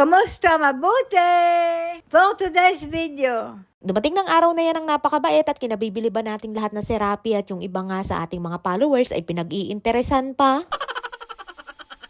Kumusta? Mabuti! For today's video. Dumating ng araw na yan ang napakabait at kinabibili ba nating lahat na si Rappi at yung iba nga sa ating mga followers ay pinag-iinteresan pa.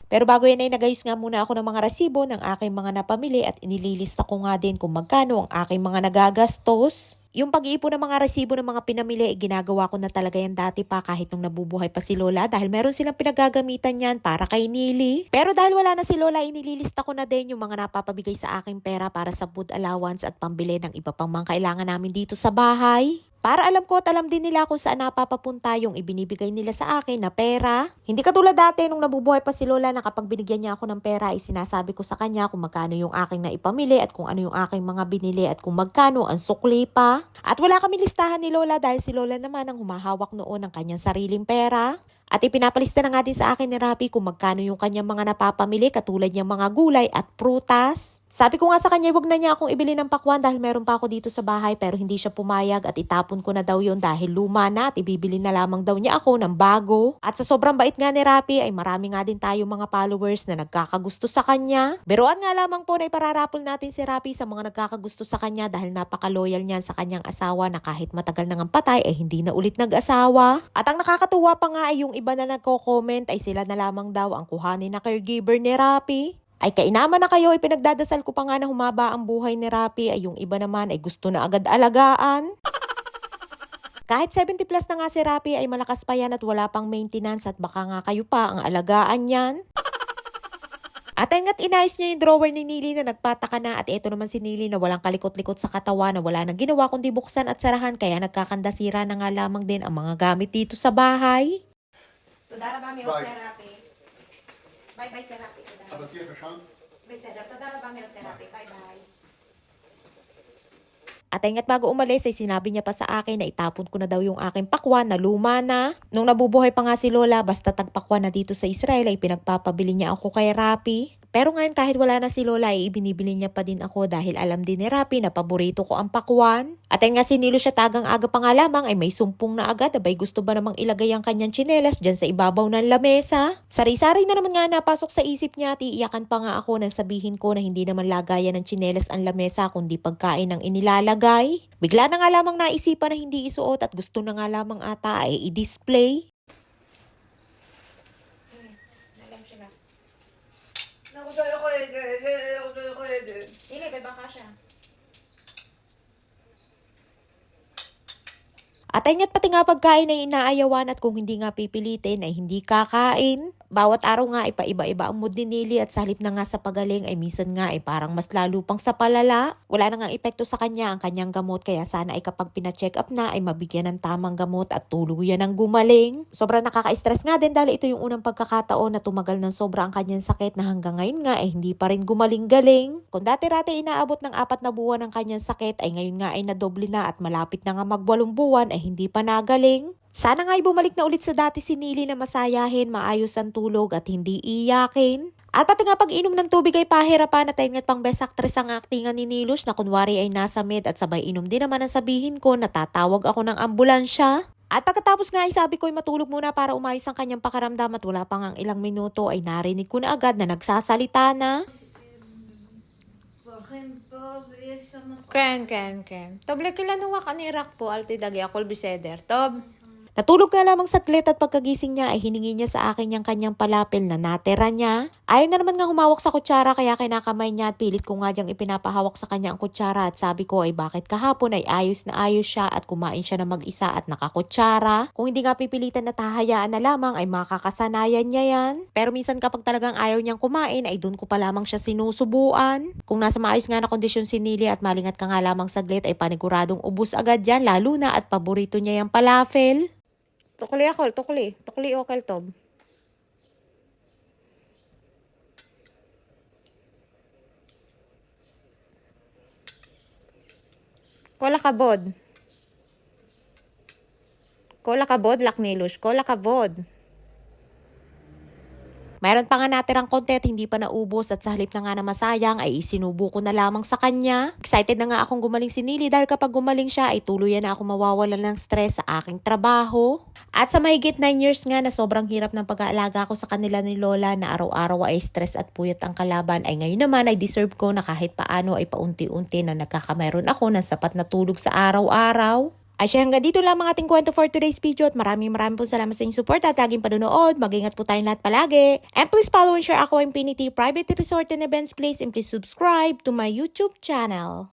Pero bago yan ay nagayos nga muna ako ng mga resibo ng aking mga napamili at inililista ko nga din kung magkano ang aking mga nagagastos. Yung pag-iipon ng mga resibo ng mga pinamili, ginagawa ko na talaga yan dati pa kahit nung nabubuhay pa si Lola dahil meron silang pinagagamitan yan para kay Nili. Pero dahil wala na si Lola, inililista ko na din yung mga napapabigay sa aking pera para sa food allowance at pambili ng iba pang mga kailangan namin dito sa bahay. Para alam ko at alam din nila kung saan napapapunta yung ibinibigay nila sa akin na pera. Hindi katulad dati nung nabubuhay pa si Lola na kapag binigyan niya ako ng pera ay sinasabi ko sa kanya kung magkano yung aking naipamili at kung ano yung aking mga binili at kung magkano ang sukli pa. At wala kami listahan ni Lola dahil si Lola naman ang humahawak noon ng kanyang sariling pera. At ipinapalista na nga din sa akin ni Rappi kung magkano yung kanyang mga napapamili katulad niyang mga gulay at prutas. Sabi ko nga sa kanya, wag na niya akong ibili ng pakwan dahil meron pa ako dito sa bahay pero hindi siya pumayag at itapon ko na daw yon dahil luma na at ibibili na lamang daw niya ako ng bago. At sa sobrang bait nga ni Rappi ay marami nga din tayo mga followers na nagkakagusto sa kanya. Biruan nga lamang po na ipararapol natin si Rappi sa mga nagkakagusto sa kanya dahil napaka-loyal niyan sa kanyang asawa na kahit matagal nang ang patay ay hindi na ulit nag-asawa. At ang nakakatuwa pa nga ay yung iba na nagko-comment ay sila na lamang daw ang kuhanin na caregiver ni Rappi. Ay kainama na kayo, ipinagdadasal ko pa nga na humaba ang buhay ni Rappi ay yung iba naman ay gusto na agad alagaan. Kahit 70 plus na nga si Rappi ay malakas pa yan at wala pang maintenance at baka nga kayo pa ang alagaan yan. At ayun nga't inayos niya yung drawer ni Nili na nagpataka na at eto naman si Nili na walang kalikot-likot sa katawan na wala nang ginawa kundi buksan at sarahan kaya nagkakandasira na nga lamang din ang mga gamit dito sa bahay. תודה רבה מאוד סרפי. ביי ביי סרפי, תודה. אבל תהיה שם. בסדר, תודה רבה מאוד סרפי, ביי ביי. At ayun nga't bago umalis ay sinabi niya pa sa akin na itapon ko na daw yung aking pakwan na luma na. Nung nabubuhay pa nga si Lola, basta tagpakwan na dito sa Israel ay pinagpapabili niya ako kay Rappi. Pero ngayon kahit wala na si Lola ay ibinibili niya pa din ako dahil alam din ni Rappi na paborito ko ang pakwan. At ayun nga sinilo siya tagang aga pa nga lamang ay may sumpong na agad abay gusto ba namang ilagay ang kanyang tsinelas dyan sa ibabaw ng lamesa. Sari-sari na naman nga napasok sa isip niya at iiyakan pa nga ako nang sabihin ko na hindi naman lagayan ng tsinelas ang lamesa kundi pagkain ang inilalagay. Bigla na nga lamang naisipan na hindi isuot at gusto na nga lamang ata ay i-display. הנה, בבקשה siya. At ayun nga't pati nga pagkain ay inaayawan at kung hindi nga pipilitin ay hindi kakain. Bawat araw nga ay paiba-iba ang mood ni Nili at sa halip na nga sa pagaling ay minsan nga ay parang mas lalo pang sa palala. Wala na nga epekto sa kanya ang kanyang gamot kaya sana ay kapag pina-check up na ay mabigyan ng tamang gamot at tuluyan ng gumaling. Sobrang nakaka-stress nga din dahil ito yung unang pagkakataon na tumagal ng sobra ang kanyang sakit na hanggang ngayon nga ay hindi pa rin gumaling-galing. Kung dati-rati inaabot ng 4 na buwan ang kanyang sakit ay ngayon nga ay nadoble na at malapit na nga mag-8 buwan ay hindi pa nagaling. Sana nga ay bumalik na ulit sa dati si Nili na masayahin, maayos ang tulog at hindi iyakin. At pati nga pag-inom ng tubig ay pahirapan at ayun nga't pang best actress ang aktingan ni Nilush na kunwari ay nasa med at sabay inom din naman ang sabihin ko na tatawag ako ng ambulansya. At pagkatapos nga ay sabi ko ay matulog muna para umayos ang kanyang pakaramdam at wala pang ang ilang minuto ay narinig ko na agad na nagsasalita na. כן. טוב לכלנו אני רק פה, אל תדאגי, הכל בסדר. טוב? Natulog nga lamang saglit at pagkagising niya ay hiningi niya sa akin yung kanyang palapil na natira niya. Ayaw na naman nga humawak sa kutsara kaya kinakamay niya at pilit ko nga diyang ipinapahawak sa kanya ang kutsara at sabi ko ay bakit kahapon ay ayos na ayos siya at kumain siya na mag-isa at nakakutsara. Kung hindi nga pipilitan na tahayaan na lamang ay makakasanayan niya yan. Pero minsan kapag talagang ayaw niyang kumain ay doon ko pa lamang siya sinusubuan. Kung nasa maayos nga na kondisyon si Nili at malingat ka nga lamang saglit ay paniguradong ubus agad yan lalo na at paborito niya yung falafel. תאכלי הכל, תאכלי אוכל טוב. כל הכבוד. כל הכבוד לך נילוש, כל הכבוד. Mayroon pa nga natirang konti at hindi pa naubos at sa halip na nga na masayang ay isinubo ko na lamang sa kanya. Excited na nga akong gumaling si Nili dahil kapag gumaling siya ay tuluyan na ako mawawalan ng stress sa aking trabaho. At sa mahigit 9 years nga na sobrang hirap ng pag-aalaga ko sa kanila ni Lola na araw-araw ay stress at puyat ang kalaban, ay ngayon naman ay deserve ko na kahit paano ay paunti-unti na nagkakameron ako ng sapat na tulog sa araw-araw. Ay siya, hanggang dito lang ang ating kwento for today's video at maraming po salamat sa inyong support at laging panonood. Mag-ingat po tayong lahat palagi. And please follow and share Aqua Infinity Private Resort and Events Place and please subscribe to my YouTube channel.